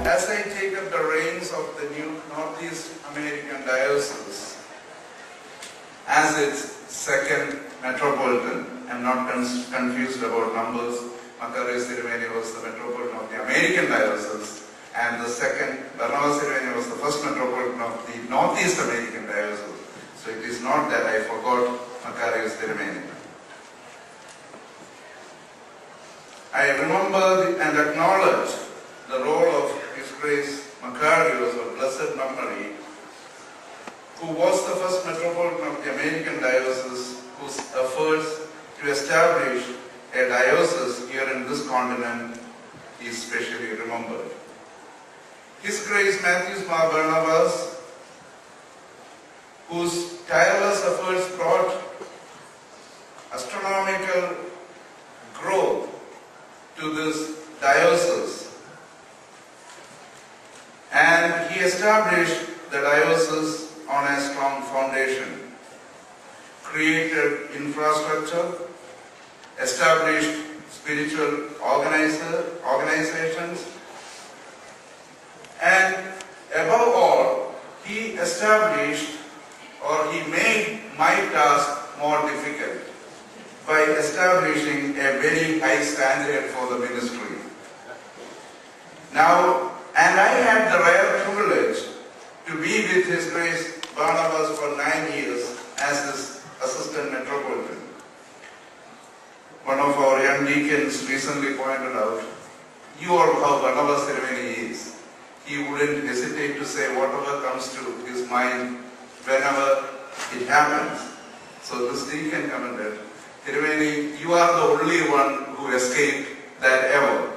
As I take up the reins of the new Northeast American Diocese as its second metropolitan, I'm not confused about numbers. Makarios Siriveni was the metropolitan of the American Diocese, and the second, Barnabas Siriveni was the first metropolitan of the Northeast American Diocese. So it is not that I forgot Makarios Siriveni. I remember and acknowledge the role of His Grace Makarios of blessed memory, who was the first metropolitan of the American Diocese, whose efforts to establish a diocese here in this continent is specially remembered. His Grace Matthews Mar Barnabas, whose tireless efforts brought astronomical growth to this diocese, and he established the diocese on a strong foundation, created infrastructure, established spiritual organizations, and above all, he established or he made my task more difficult by establishing a very high standard for the ministry. Now, and I had the rare privilege to be with His Grace Barnabas for 9 years as his assistant metropolitan. One of our young deacons recently pointed out, you are how Barnabas Siriveni is. He wouldn't hesitate to say whatever comes to his mind whenever it happens. So this deacon commented, Siriveni, you are the only one who escaped that ever.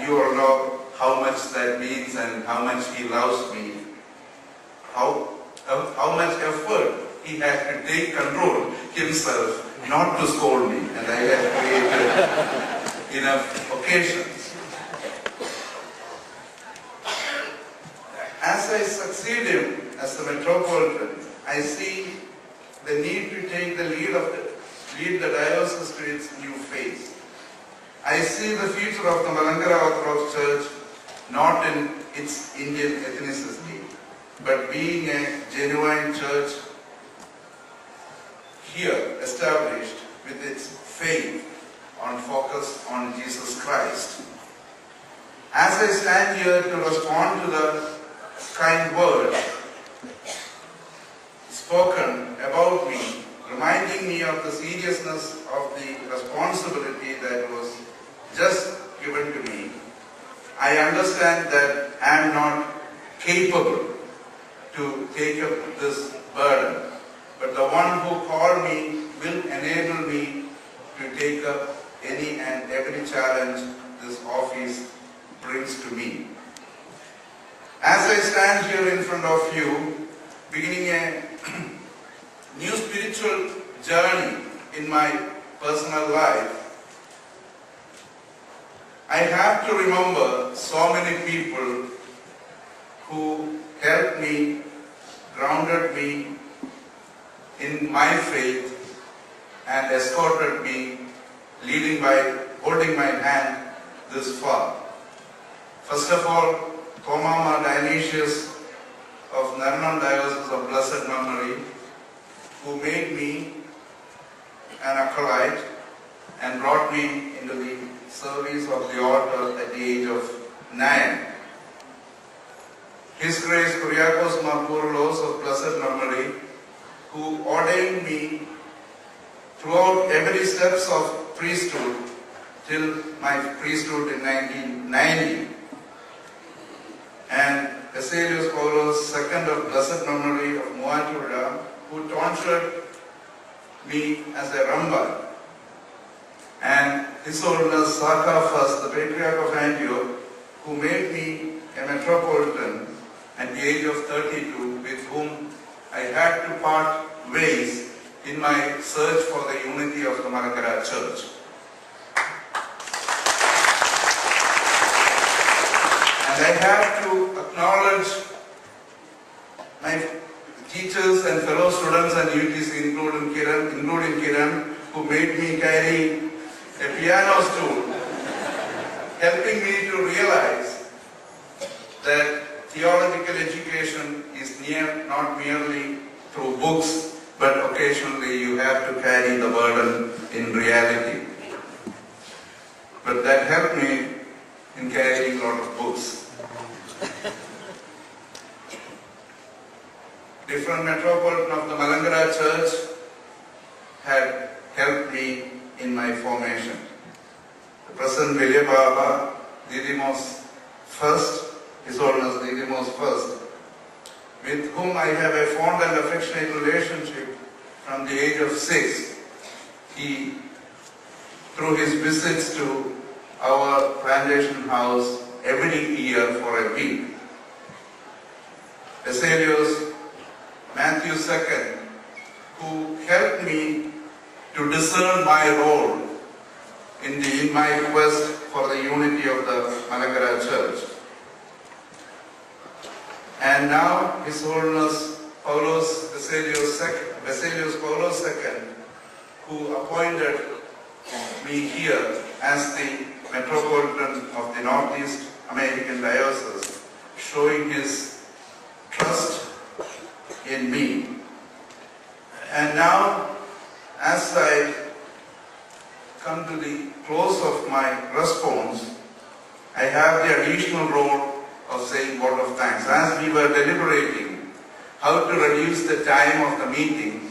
You all know how much that means and how much he loves me. How much effort he had to take control himself not to scold me, and I had created enough occasions. As I succeed him as the metropolitan, I see the need to take the lead the diocese to its new phase. I see the future of the Malankara Orthodox Church not in its Indian ethnicity, but being a genuine church here established with its faith on focus on Jesus Christ. As I stand here to respond to the kind word spoken about me, reminding me of the seriousness of the responsibility that was just given to me, I understand that I am not capable to take up this burden, but the one who called me will enable me to take up any and every challenge this office brings to me. As I stand here in front of you, beginning a new spiritual journey in my personal life, I have to remember so many people who helped me, grounded me in my faith, and escorted me, holding my hand this far. First of all, Comama Dionysius of Narnan Diocese of Blessed Memory, who made me an acolyte and brought me into the service of the altar at the age of 9. His Grace Kyriakos Markouros of Blessed Memory, who ordained me throughout every steps of priesthood till my priesthood in 1990. And Aselius Paulos II of Blessed Memory of Muatura, who tonsured me as a Ramban. And His Holiness Zacharia, the Patriarch of Antioch, who made me a metropolitan at the age of 32, with whom I had to part ways in my search for the unity of the Malankara Church. And I have to acknowledge my teachers and fellow students and UTC, including Kiran, who made me carry a piano stool, helping me to realize that theological education is not merely through books, but occasionally you have to carry the burden in reality. But that helped me in carrying a lot of books. Different Metropolitan of the Malangara Church had helped me in my formation. The present Vilya Baba, Didimos first, His Holiness Didimos first, with whom I have a fond and affectionate relationship from the age of 6. He, through his visits to our plantation house every year for a week. Baselios Matthew II, who helped me to discern my role in my quest for the unity of the Malangara Church. And now His Holiness Baselios Paulos II, who appointed me here as the Metropolitan of the Northeast American Diocese, showing his trust in me. And now, as I come to the close of my response, I have the additional role of saying word of thanks. As we were deliberating how to reduce the time of the meeting,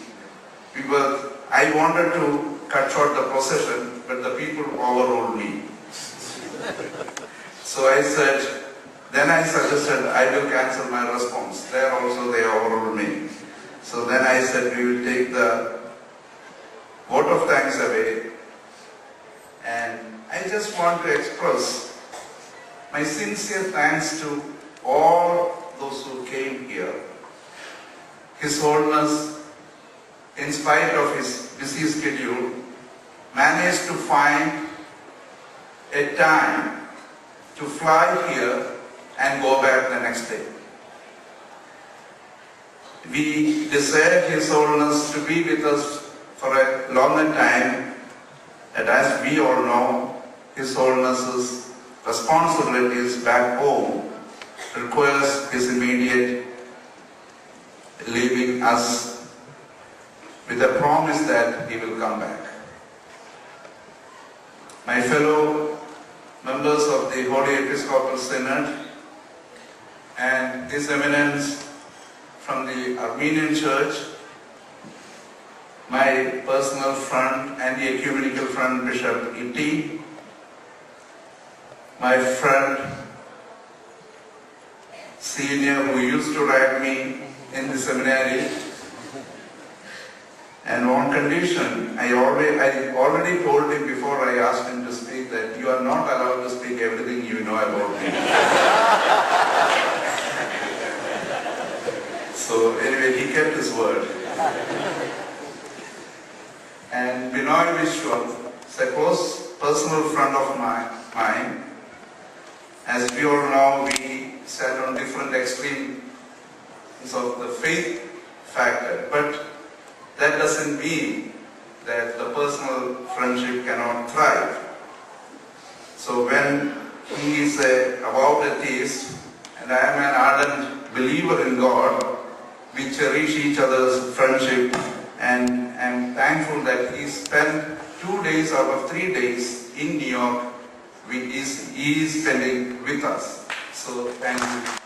I wanted to cut short the procession, but the people overruled me. So I suggested I will cancel my response. There also they overruled me. So then I said we will take the vote of thanks away. And I just want to express my sincere thanks to all those who came here. His Holiness, in spite of his busy schedule, managed to find a time to fly here and go back the next day. We desire His Holiness to be with us for a longer time, and as we all know, His Holiness's responsibilities back home requires his immediate leaving us with a promise that he will come back. My fellow members of the Holy Episcopal Synod and His Eminence from the Armenian Church, my personal friend and the ecumenical friend Bishop Iti, my friend senior who used to write me in the seminary, and on condition, I already told him before I asked him to speak that you are not allowed to speak everything you know about me. So anyway, he kept his word. And Binoy Vishwa is a close personal friend of mine. As we all know, we sat on different extremes of the faith factor, but that doesn't mean that the personal friendship cannot thrive. So when he is about atheist and I am an ardent believer in God, we cherish each other's friendship, and I am thankful that he spent 2 days out of 3 days in New York. He is spending with us. So thank you.